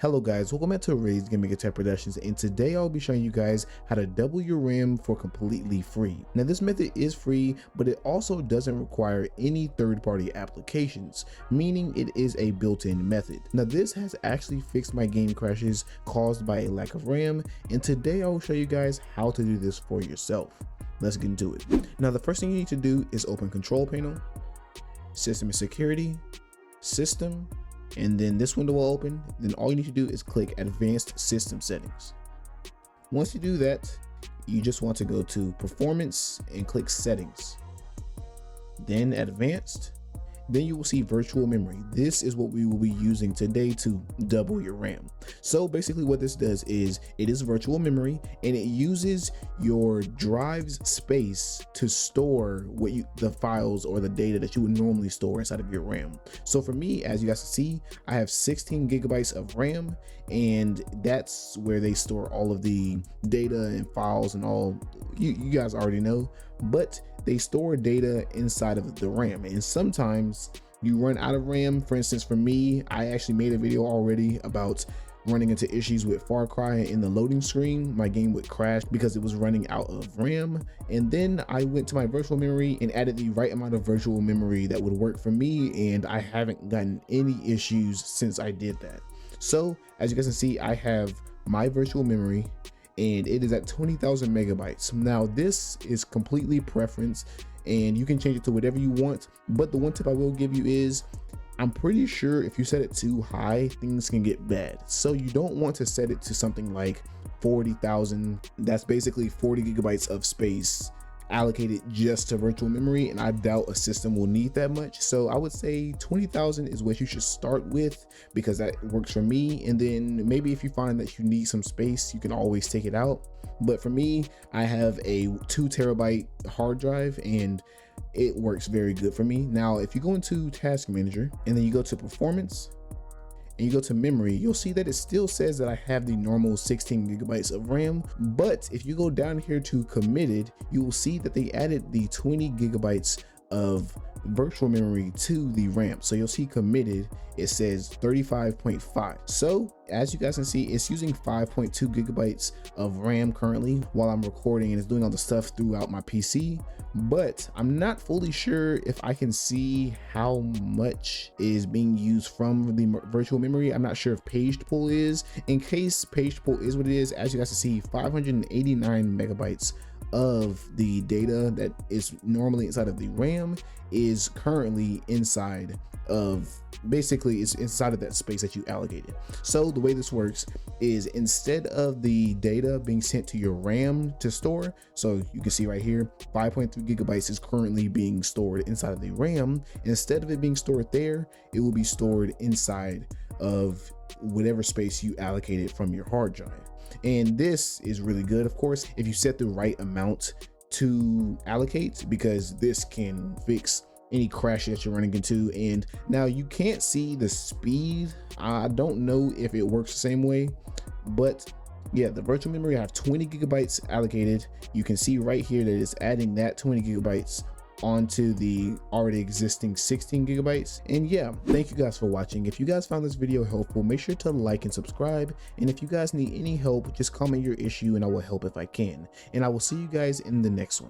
Hello guys, welcome back to Raised Gaming Tech Productions, and today I'll be showing you guys how to double your RAM for completely free. Now this method is free, but it also doesn't require any third-party applications, meaning it is a built-in method. Now this has actually fixed my game crashes caused by a lack of RAM, and today I will show you guys how to do this for yourself. Let's get into it. Now the first thing you need to do is open Control Panel, System and Security, System, and then this window will open. Then all you need to do is click Advanced System Settings. Once you do that, you just want to go to Performance and click Settings, then Advanced. Then you will see virtual memory. This is what we will be using today to double your RAM. So basically what this does is it is virtual memory, and it uses your drive's space to store the files or the data that you would normally store inside of your RAM. So for me, as you guys can see, I have 16 gigabytes of RAM, and that's where they store all of the data and files and all. You guys already know, but they store data inside of the RAM, and sometimes you run out of RAM. For instance, for me, I actually made a video already about running into issues with Far Cry in the loading screen. My game would crash because it was running out of RAM, and then I went to my virtual memory and added the right amount of virtual memory that would work for me, and I haven't gotten any issues since I did that. So as you guys can see, I have my virtual memory, and it is at 20,000 megabytes. Now this is completely preference, and you can change it to whatever you want, but the one tip I will give you is I'm pretty sure if you set it too high, things can get bad. So you don't want to set it to something like 40,000. That's basically 40 gigabytes of space allocated just to virtual memory, and I doubt a system will need that much. So I would say 20,000 is what you should start with, because that works for me. And then maybe if you find that you need some space, you can always take it out. But for me, I have a 2 terabyte hard drive, and it works very good for me. Now if you go into Task Manager and then you go to Performance and you go to memory, you'll see that it still says that I have the normal 16 gigabytes of RAM. But if you go down here to committed, you will see that they added the 20 gigabytes of virtual memory to the RAM. So you'll see committed, it says 35.5. So as you guys can see, it's using 5.2 gigabytes of RAM currently while I'm recording, and it's doing all the stuff throughout my PC. But I'm not fully sure if I can see how much is being used from the virtual memory. I'm not sure if paged pull is. In case paged pull is what it is, as you guys can see, 589 megabytes of the data that is normally inside of the RAM is currently inside of, basically it's inside of that space that you allocated. So the way this works is instead of the data being sent to your RAM to store, so you can see right here 5.3 gigabytes is currently being stored inside of the RAM. Instead of it being stored there, it will be stored inside of whatever space you allocated from your hard drive. And this is really good, of course, if you set the right amount to allocate, because this can fix any crash that you're running into. And now you can't see the speed. I don't know if it works the same way, but yeah, the virtual memory, I have 20 gigabytes allocated. You can see right here that it's adding that 20 gigabytes onto the already existing 16 gigabytes. And yeah, thank you guys for watching. If you guys found this video helpful, make sure to like and subscribe. And if you guys need any help, just comment your issue and I will help if I can. And I will see you guys in the next one.